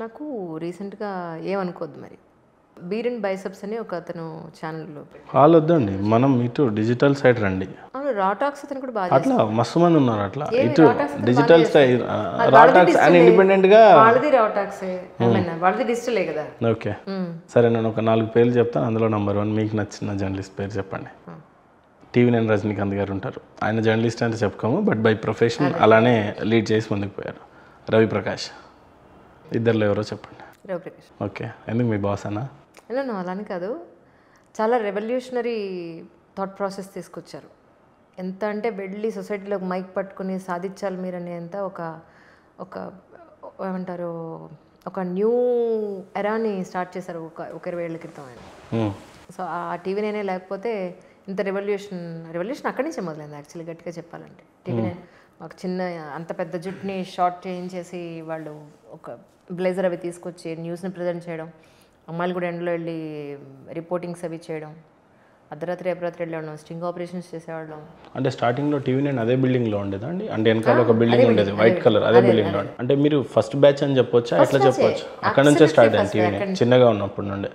నాకు రీసెంట్‌గా ఏమనుకోద్దు మరి. 'బీర్ అండ్ బైసెప్స్' అని ఒక అతను ఛానెల్‌లో వాళ్ళొద్దండి. మనం ఇటు డిజిటల్ సైడ్ రండి. అవును. రా టాక్స్ అతను కూడా బాగా అట్లా చేస్తాడు. మస్తు మంది ఉన్నారు అట్లా. ఏమి ఇటు రా టాక్స్ అతను బాగానే డిజిటల్ చేస్తాడు. సైడ్ అది రా వాళ్ళది టాక్స్ అండ్ డిజిటలే. ఇండిపెండెంట్‌గా. వాళ్ళది రా టాక్సే. ఏమైనా వాళ్ళది డిజిటలే కదా! ఓకే. హ్మ్. సరే నేను ఒక 4 పేర్లు చెప్తాను. అందులో నంబర్ 1 మీకు నచ్చిన జర్నలిస్ట్ పేరు చెప్పండి. టీవీ9 రజనీకాంత్ గారు ఉంటారు. ఆయన జర్నలిస్ట్ అంటే చెప్పుకోము, బట్ బై ప్రొఫెషన్ అలానే లీడ్ చేసి ముందుకు పోయారు. రవిప్రకాష్, ఇద్దరిలో ఎవరో చెప్పండి. రవిప్రకాష్. ఓకే, ఎందుకు మీ బాస్ అన్నా? నో అలానే కాదు. చాలా రెవల్యూషనరీ థాట్ ప్రాసెస్ తీసుకొచ్చారు. ఎంత అంటే వెళ్ళి సొసైటీలో మైక్ పట్టుకుని సాధించాలి మీరనేంత ఒక ఒక ఏమంటారు ఒక న్యూ ఎరాని స్టార్ట్ చేశారు ఒక 20 ఏళ్ల క్రితం ఆయన. సో ఆ టీవీ9 లేకపోతే ఇంత రెవల్యూషన్ అక్కడి నుంచే మొదలైంది యాక్చువల్లీ గట్టిగా చెప్పాలంటే. టీవీ9 ఒక చిన్న అంత పెద్ద జుట్టుని షార్ట్ చేయించేసి వాళ్ళు ఒక బ్లేజర్ అవి తీసుకొచ్చి న్యూస్ని ప్రజెంట్ చేయడం, అమ్మాయిలు కూడా ఎండలో వెళ్ళి రిపోర్టింగ్స్ అవి చేయడం, అర్ధరాత్రి అపరాత్రి వెళ్ళడం, స్టింగ్ ఆపరేషన్స్ చేసేవాళ్ళం. అంటే స్టార్టింగ్లో టీవీ9 అదే బిల్డింగ్లో ఉండేదా అండి? అంటే వెనకాల ఒక బిల్డింగ్ ఉండేది వైట్ కలర్, అదే బిల్డింగ్లో. అంటే మీరు ఫస్ట్ బ్యాచ్ అని చెప్పొచ్చా, ఎట్లా చెప్పొచ్చు? అక్కడ నుంచే స్టార్ట్ అయింది టీవీ9 చిన్నగా ఉన్నప్పటి నుండే.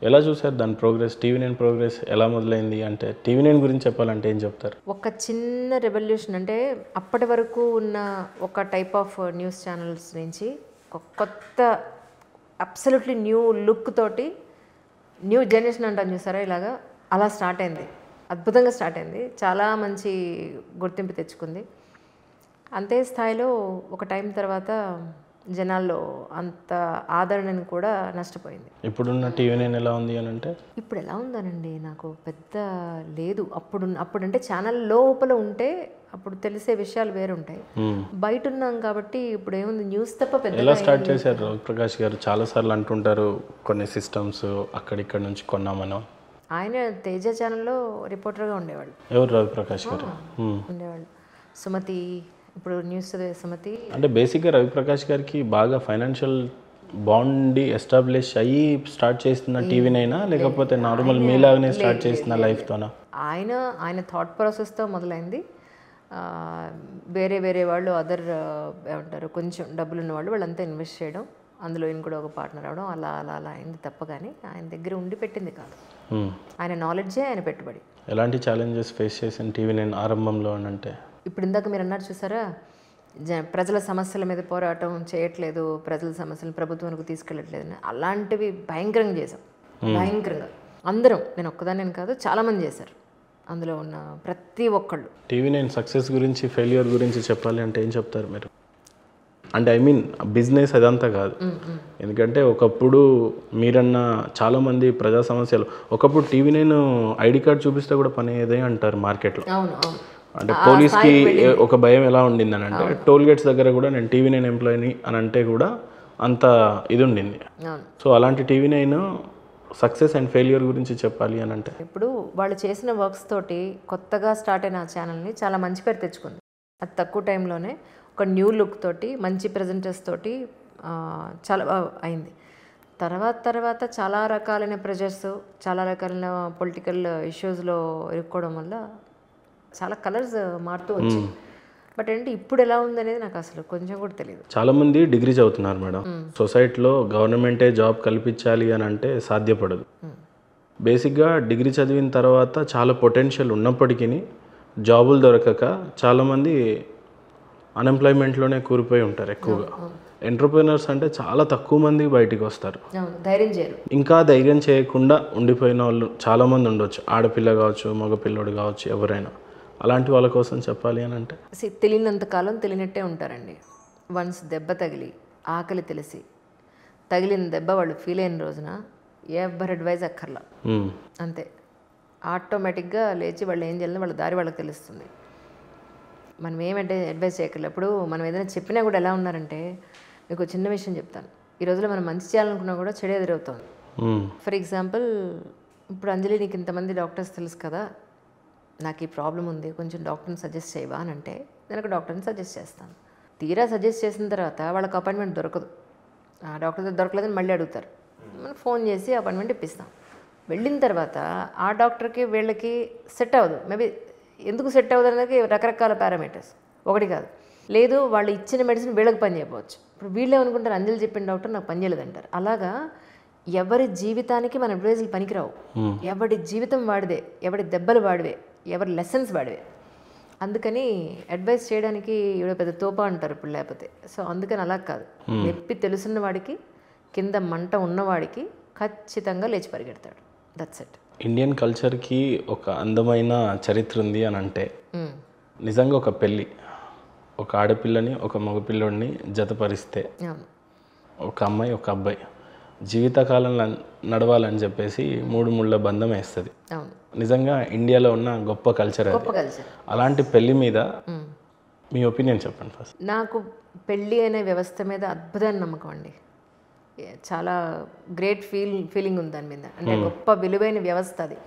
ఎలా చూసారు దాని ప్రోగ్రెస్? టీవీ9 ప్రోగ్రెస్ ఎలా మొదలైంది? అంటే టీవీ9 గురించి చెప్పాలంటే ఏం చెప్తారు? ఒక చిన్న రెవల్యూషన్ అంటే అప్పటి వరకు ఉన్న ఒక టైప్ ఆఫ్ న్యూస్ ఛానల్స్ నుంచి ఒక కొత్త అబ్సల్యూట్లీ న్యూ లుక్ తోటి న్యూ జనరేషన్ అంటాను చూసారా, ఇలాగా అలా స్టార్ట్ అయింది. అద్భుతంగా స్టార్ట్ అయింది. చాలా మంచి గుర్తింపు తెచ్చుకుంది. అంతే స్థాయిలో ఒక టైం తర్వాత జనాల్లో అంత ఆదరణని కూడా నష్టపోయింది. ఇప్పుడున్న టీవీ9 ఎలా ఉంది అని అంటే? ఇప్పుడు ఎలా ఉందనండి, నాకు పెద్ద లేదు. అప్పుడంటే ఛానల్ లోపల ఉంటే అప్పుడు తెలిసే విషయాలు వేరుంటాయి. బయట ఉన్నాం కాబట్టి ఇప్పుడు ఏముంది, న్యూస్ తప్ప పెద్ద. ఎలా స్టార్ట్ చేశారు రవిప్రకాష్ గారు? చాలాసార్లు అంటుంటారు కొన్ని సిస్టమ్స్ అక్కడిక్కడ నుంచి కొన్నామనో. ఆయన తేజ ఛానల్లో రిపోర్టర్గా ఉండేవాళ్ళు. ఎవరు? రవిప్రకాష్ గారు ఉండేవాళ్ళు. సుమతి, ఇప్పుడు న్యూస్ చదివే సుమతి. అంటే బేసిక్గా రవిప్రకాష్ గారికి బాగా ఫైనాన్షియల్ బాండ్ ఎస్టాబ్లిష్ అయ్యి స్టార్ట్ చేస్తున్న టీవీ9 లేకపోతే నార్మల్ మీలాగానే స్టార్ట్ చేసిన లైఫ్తోనా? ఆయన థాట్ ప్రాసెస్తో మొదలైంది. వేరే వేరే వాళ్ళు అదర్ ఏమంటారు కొంచెం డబ్బులు ఉన్న వాళ్ళు వాళ్ళంతా ఇన్వెస్ట్ చేయడం, అందులో ఈయన కూడా ఒక పార్ట్నర్ అవడం, అలా అలా అలా అయింది తప్ప కానీ ఆయన దగ్గర ఉండి పెట్టింది కాదు. ఆయన నాలెడ్జే ఆయన పెట్టుబడి. ఎలాంటి ఛాలెంజెస్ ఫేస్ చేసిన టీవీ9 ఆరంభంలో అని అంటే? ఇప్పుడు ఇందాక మీరు అన్నారు చూసారా, ప్రజల సమస్యల మీద పోరాటం చేయట్లేదు, ప్రజల సమస్యలను ప్రభుత్వానికి తీసుకెళ్ళట్లేదు, అలాంటివి భయంకరంగా చేశాం. భయంకరంగా అందరం, నేను ఒక్కదాన్ని కాదు చాలామంది చేశారు. అందులో ఉన్న ప్రతి ఒక్కళ్ళు. టీవీ9 సక్సెస్ గురించి ఫెయిల్యూర్ గురించి చెప్పాలి అంటే ఏం చెప్తారు మీరు? అంటే ఐ మీన్ బిజినెస్ అదంతా కాదు. ఎందుకంటే ఒకప్పుడు మీరన్న చాలామంది ప్రజా సమస్యలు, ఒకప్పుడు టీవీ9 ఐడి కార్డ్ చూపిస్తే కూడా పని ఏదే అంటారు మార్కెట్లో. అవును అవును. అంటే పోలీస్కి ఒక భయం ఎలా ఉండిందని అంటే, టోల్ గేట్స్ దగ్గర కూడా నేను టీవీ9 ఎంప్లాయీని అని అంటే కూడా అంత ఇది ఉండింది. సో అలాంటి టీవీ9 సక్సెస్ అండ్ ఫెయిల్యూర్ గురించి చెప్పాలి అని అంటే? ఇప్పుడు వాళ్ళు చేసిన వర్క్స్ తోటి కొత్తగా స్టార్ట్ అయిన ఆ ఛానల్ని చాలా మంచి పేరు తెచ్చుకుంది. అది తక్కువ టైంలోనే ఒక న్యూ లుక్ తోటి మంచి ప్రజెంటర్స్ తోటి చాలా అయింది. తర్వాత చాలా రకాలైన ప్రెజర్స్, చాలా రకాలైన పొలిటికల్ ఇష్యూస్లో ఇరుక్కోవడం వల్ల చాలా కలర్స్ మారుతూ వచ్చాయి. బట్ ఏంటి ఇప్పుడు ఎలా ఉందనేది నాకు అసలు కొంచెం కూడా తెలియదు. చాలామంది డిగ్రీ చదువుతున్నారు మేడం. సొసైటీలో గవర్నమెంటే జాబ్ కల్పించాలి అని అంటే సాధ్యపడదు. బేసిక్గా డిగ్రీ చదివిన తర్వాత చాలా పొటెన్షియల్ ఉన్నప్పటికీ జాబులు దొరకక చాలామంది అన్ఎంప్లాయ్మెంట్లోనే కూరిపోయి ఉంటారు ఎక్కువగా. ఎంటర్‌ప్రెన్యూర్స్ అంటే చాలా తక్కువ మంది బయటికి వస్తారు. ధైర్యం చేయరు. ఇంకా ధైర్యం చేయకుండా ఉండిపోయిన వాళ్ళు చాలామంది ఉండొచ్చు. ఆడపిల్ల కావచ్చు, మగపిల్లోడు కావచ్చు, ఎవరైనా. అలాంటి వాళ్ళ కోసం చెప్పాలి అని అంటే? తెలియనంత కాలం తెలియనట్టే ఉంటారండి. వన్స్ దెబ్బ తగిలి ఆకలి తెలిసి తగిలిన దెబ్బ వాళ్ళు ఫీల్ అయిన రోజున ఎవరి అడ్వైజ్ అక్కర్లా, అంతే ఆటోమేటిక్గా లేచి వాళ్ళు ఏం చేయాలని వాళ్ళ దారి వాళ్ళకి తెలుస్తుంది. మనం ఏమంటే అడ్వైస్ చేయక్కర్లేదు. ఇప్పుడు మనం ఏదైనా చెప్పినా కూడా ఎలా ఉన్నారంటే, మీకు చిన్న విషయం చెప్తాను. ఈ రోజులో మనం మంచి చేయాలనుకున్నా కూడా చెడు ఎదురవుతుంది. ఫర్ ఎగ్జాంపుల్, ఇప్పుడు అంజలి నీకు ఇంతమంది డాక్టర్స్ తెలుసు కదా, నాకు ఈ ప్రాబ్లం ఉంది, కొంచెం డాక్టర్ని సజెస్ట్ చేయవా అని అంటే నేను ఒక డాక్టర్ని సజెస్ట్ చేస్తాను. తీరా సజెస్ట్ చేసిన తర్వాత వాళ్ళకి అపాయింట్మెంట్ దొరకదు. ఆ డాక్టర్ దగ్గర దొరకలేదని మళ్ళీ అడుగుతారు. మనం ఫోన్ చేసి అపాయింట్మెంట్ ఇప్పిస్తాం. వెళ్ళిన తర్వాత ఆ డాక్టర్కి వీళ్ళకి సెట్ అవ్వదు. మేబీ ఎందుకు సెట్ అవ్వదు అనేది రకరకాల పారామీటర్స్, ఒకటి కాదు. లేదు వాళ్ళు ఇచ్చిన మెడిసిన్ వీళ్ళకి పని చేయకపోవచ్చు. ఇప్పుడు వీళ్ళు ఏమనుకుంటారు, అంజలి చెప్పిన డాక్టర్ నాకు పని చేయలేదు అంటారు. అలాగా ఎవరి జీవితానికి మన అడ్వైజులు పనికిరావు. ఎవరి జీవితం వాడిదే, ఎవరి దెబ్బలు వాడివే, ఎవరి లెసన్స్ వాడివే. అందుకని అడ్వైస్ చేయడానికి ఇవిడ పెద్ద తోప అంటారు ఇప్పుడు లేకపోతే. సో అందుకని అలా కాదు, నొప్పి తెలుసున్న వాడికి, కింద మంట ఉన్నవాడికి ఖచ్చితంగా లేచి పరిగెడతాడు. That's it. ఇండియన్ కల్చర్కి ఒక అందమైన చరిత్ర ఉంది అని అంటే నిజంగా ఒక పెళ్ళి ఒక ఆడపిల్లని ఒక మగపిల్లోడిని జతపరిస్తే ఒక అమ్మాయి ఒక అబ్బాయి జీవితకాలం నడవాలని చెప్పేసి 3 ముళ్ళ బంధం వేస్తుంది. నిజంగా ఇండియాలో ఉన్న గొప్ప కల్చర్ అది. అలాంటి పెళ్లి మీద మీ ఒపీనియన్ చెప్పండి ఫస్ట్. నాకు పెళ్ళి అనే వ్యవస్థ మీద అద్భుతమైన నమ్మకం అండి. చాలా గ్రేట్ ఫీలింగ్ ఉంది దాని మీద. అంటే గొప్ప విలువైన వ్యవస్థ అది,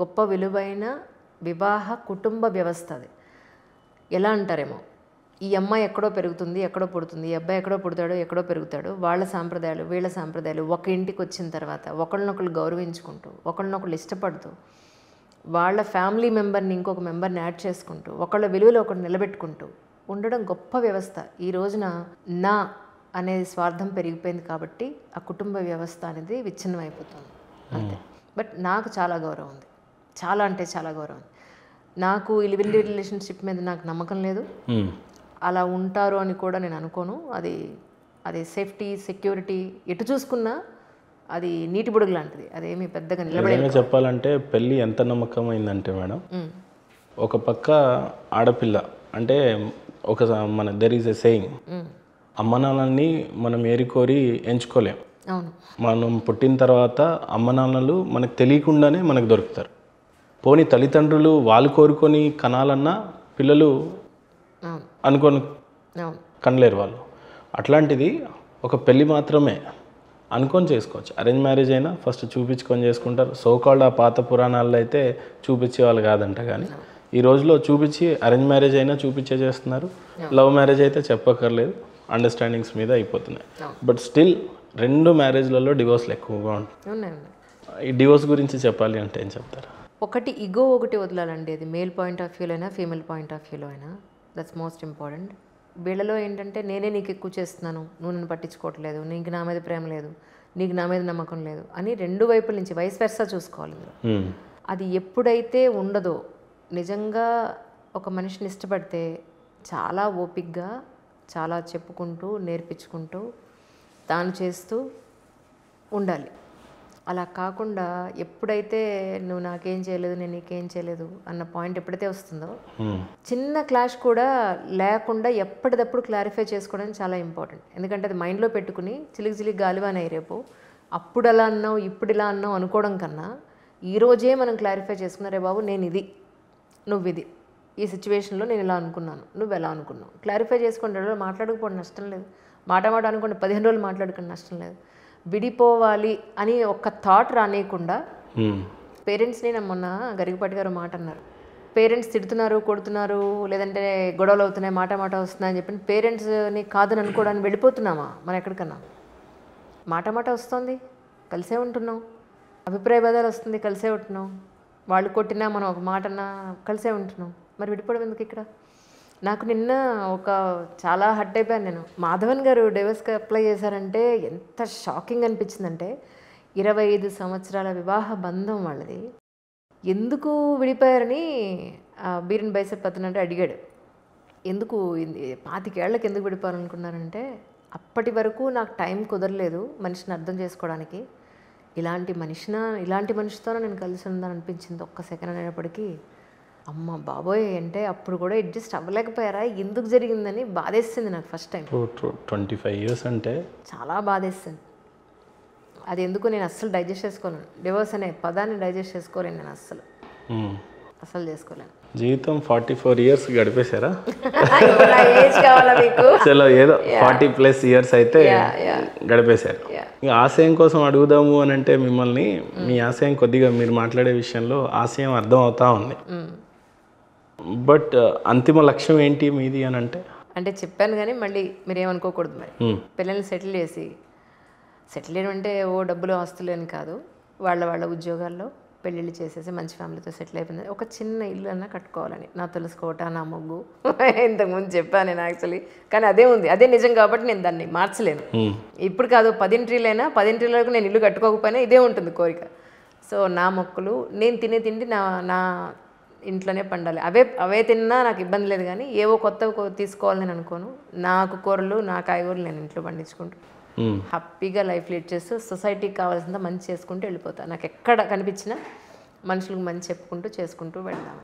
గొప్ప విలువైన వివాహ కుటుంబ వ్యవస్థ అది. ఎలా అంటారేమో, ఈ అమ్మాయి ఎక్కడో పెరుగుతుంది, ఎక్కడో పుడుతుంది, ఈ అబ్బాయి ఎక్కడో పుడతాడు, ఎక్కడో పెరుగుతాడు, వాళ్ళ సాంప్రదాయాలు వీళ్ళ సాంప్రదాయాలు ఒక ఇంటికి వచ్చిన తర్వాత ఒకళ్ళనొకళ్ళు గౌరవించుకుంటూ, ఒకళ్ళనొకళ్ళు ఇష్టపడుతూ, వాళ్ళ ఫ్యామిలీ మెంబర్ని ఇంకొక మెంబర్ని యాడ్ చేసుకుంటూ, ఒకళ్ళ విలువలో ఒకళ్ళు నిలబెట్టుకుంటూ ఉండడం గొప్ప వ్యవస్థ. ఈ రోజున నా అనేది స్వార్థం పెరిగిపోయింది కాబట్టి ఆ కుటుంబ వ్యవస్థ అనేది విచ్ఛిన్నం అయిపోతుంది అంతే. బట్ నాకు చాలా గౌరవం ఉంది, చాలా అంటే చాలా గౌరవం ఉంది. నాకు ఈ లివ్ ఇన్ రిలేషన్షిప్ మీద నాకు నమ్మకం లేదు, అలా ఉంటారు అని కూడా నేను అనుకోను. అది సేఫ్టీ సెక్యూరిటీ ఎటు చూసుకున్నా అది నీటి బుడుగు లాంటిది, అదేమి పెద్దగా నిలబడే. చెప్పాలంటే పెళ్ళి ఎంత నమ్మకమైందంటే మేడం, ఒక పక్క ఆడపిల్ల అంటే ఒక మన దెర్ ఈజ్ ఎ సేయింగ్, అమ్మ నాన్నల్ని మనం ఏరికోరి ఎంచుకోలేం. మనం పుట్టిన తర్వాత అమ్మ నాన్నలు మనకు తెలియకుండానే మనకు దొరుకుతారు. పోనీ తల్లిదండ్రులు వాళ్ళు కోరుకొని కనాలన్నా పిల్లలు అనుకొని కనలేరు వాళ్ళు. అట్లాంటిది ఒక పెళ్ళి మాత్రమే అనుకొని చేసుకోవచ్చు. అరేంజ్ మ్యారేజ్ అయినా ఫస్ట్ చూపించుకొని చేసుకుంటారు. సోకాల్డ్ ఆ పాత పురాణాల్లో అయితే చూపించేవాళ్ళు కాదంట, కానీ ఈ రోజులో చూపించి అరేంజ్ మ్యారేజ్ అయినా చూపించే చేస్తున్నారు. లవ్ మ్యారేజ్ అయితే చెప్పక్కర్లేదు, అండర్స్టాండింగ్స్ మీద అయిపోతున్నాయి. బట్ స్టిల్ 2 మ్యారేజ్లలో డివోర్స్లు ఎక్కువగా ఉంటాయి. ఈ డివోర్స్ గురించి చెప్పాలి అంటే ఏం చెప్తారు? ఒకటి ఇగో, ఒకటి వదలాలండి. అది మేల్ పాయింట్ ఆఫ్ వ్యూలో అయినా ఫీమేల్ పాయింట్ ఆఫ్ వ్యూలో అయినా దట్స్ మోస్ట్ ఇంపార్టెంట్. వీళ్ళలో ఏంటంటే నేనే నీకు ఎక్కువ చేస్తున్నాను, నువ్వు నన్ను పట్టించుకోవట్లేదు, నీకు నా మీద ప్రేమ లేదు, నీకు నా మీద నమ్మకం లేదు అని 2 వైపుల నుంచి వైస్ వెర్సా చూసుకోవాలి. అది ఎప్పుడైతే ఉండదో, నిజంగా ఒక మనిషిని ఇష్టపడితే చాలా ఓపిక్గా చాలా చెప్పుకుంటూ నేర్పించుకుంటూ తాను చేస్తూ ఉండాలి. అలా కాకుండా ఎప్పుడైతే నువ్వు నాకేం చేయలేదు, నేను నీకేం చేయలేదు అన్న పాయింట్ ఎప్పుడైతే వస్తుందో, చిన్న క్లాష్ కూడా లేకుండా ఎప్పటికప్పుడు క్లారిఫై చేసుకోవడం చాలా ఇంపార్టెంట్. ఎందుకంటే అది మైండ్లో పెట్టుకుని చిలికి గాలివానయ్యి రేపు అప్పుడు అలా అన్నావు ఇప్పుడు ఇలా అన్నావు అనుకోవడం కన్నా ఈరోజే మనం క్లారిఫై చేసుకున్నారే బాబు, నేను ఇది, నువ్వు ఇది, ఈ సిచ్యువేషన్లో నేను ఇలా అనుకున్నాను, నువ్వు ఎలా అనుకున్నావు, క్లారిఫై చేసుకోండి. 2 రోజులు మాట్లాడకపోవడం నష్టం లేదు, మాట అనుకోండి, 15 రోజులు మాట్లాడుకోండి, నష్టం లేదు. విడిపోవాలి అని ఒక్క థాట్ రానియకుండా పేరెంట్స్ని, మొన్న గరికపాటి గారు మాట అన్నారు, పేరెంట్స్ తిడుతున్నారు, కొడుతున్నారు, లేదంటే గొడవలు అవుతున్నాయి, మాట వస్తున్నాయి అని చెప్పి పేరెంట్స్ని కాదని అనుకోవడానికి వెళ్ళిపోతున్నామా? మనం ఎక్కడికన్నా మాట వస్తుంది, కలిసే ఉంటున్నాం, అభిప్రాయ భేదాలు వస్తుంది, కలిసే ఉంటున్నాం, వాళ్ళు కొట్టినా మనం ఒక మాట అన్నా కలిసే ఉంటున్నాం, మరి విడిపోవడం ఎందుకు ఇక్కడ? నాకు నిన్న చాలా హర్ట్ అయిపోయాను నేను. మాధవన్ గారు డైవర్స్కి అప్లై చేశారంటే ఎంత షాకింగ్ అనిపించిందంటే, 25 సంవత్సరాల వివాహ బంధం వాళ్ళది, ఎందుకు విడిపోయారని బీరన్ బైసెప్ అతనంటే అడిగాడు. ఎందుకు 25 ఏళ్ళకి ఎందుకు విడిపోవాలనుకున్నారంటే, అప్పటి వరకు నాకు టైం కుదరలేదు మనిషిని అర్థం చేసుకోవడానికి, ఇలాంటి మనిషితోనే నేను కలిసి ఉందని అనిపించింది ఒక్క సెకండ్ అనేటప్పటికీ. అమ్మ బాబోయ్ అంటే అప్పుడు కూడా అడ్జస్ట్ అవ్వలేకపోయారా, ఎందుకు జరిగిందని బాధేస్తుంది నాకు ఫస్ట్ టైం. 25 years అంటే చాలా బాధేస్తుంది. అది ఎందుకు నేను అస్సలు డైజెస్ట్ చేసుకోలేను, డివోర్స్ అనే పదాన్ని డైజెస్ట్ చేసుకోలేను నేను అస్సలు చేసుకోలేను. జీవితం 44 years గడిపేశారా? ఏజ్ కావాలా మీకు? చలో ఏదో 40+ years అయితే గడిపేశారు. ఇంకా ఆశయం కోసం అడుగుదాము అని అంటే మిమ్మల్ని, మీ ఆశయం కొద్దిగా మీరు మాట్లాడే విషయంలో ఆశయం అర్థం అవుతా ఉంది. బట్ అంతిమ లక్ష్యం ఏంటి మీది అని అంటే చెప్పాను కానీ మళ్ళీ మీరేమనుకోకూడదు. మరి పిల్లల్ని సెటిల్ చేయడం అంటే ఓ డబ్బులు ఆస్తులు అని కాదు, వాళ్ళ ఉద్యోగాల్లో పెళ్ళిళ్ళు చేసేసి మంచి ఫ్యామిలీతో సెటిల్ అయిపోయింది. ఒక చిన్న ఇల్లు అన్నా కట్టుకోవాలని నా తెలుసుకోవట, నా మొగ్గు. ఇంతకుముందు చెప్పాను నేను యాక్చువల్లీ, కానీ అదే ఉంది, అదే నిజం కాబట్టి నేను దాన్ని మార్చలేను. ఇప్పుడు కాదు 10 ఇంట్రీలైనా 10 ఇంట్రీల వరకు నేను ఇల్లు కట్టుకోకపోయినా ఇదే ఉంటుంది కోరిక. సో నా మొక్కలు, నేను తినే తిండి నా ఇంట్లోనే పండాలి. అవే తిన్నా నాకు ఇబ్బంది లేదు, కానీ ఏవో కొత్తవి తీసుకోవాలని నేను అనుకోను. నాకు కూరలు, నా కాయగూరలు నేను ఇంట్లో పండించుకుంటూ హ్యాపీగా లైఫ్ లీడ్ చేస్తూ సొసైటీకి కావాల్సిందా మంచి చేసుకుంటూ వెళ్ళిపోతాను. నాకు ఎక్కడ కనిపించినా మనుషులకు మంచి చెప్పుకుంటూ చేసుకుంటూ వెళ్దాం.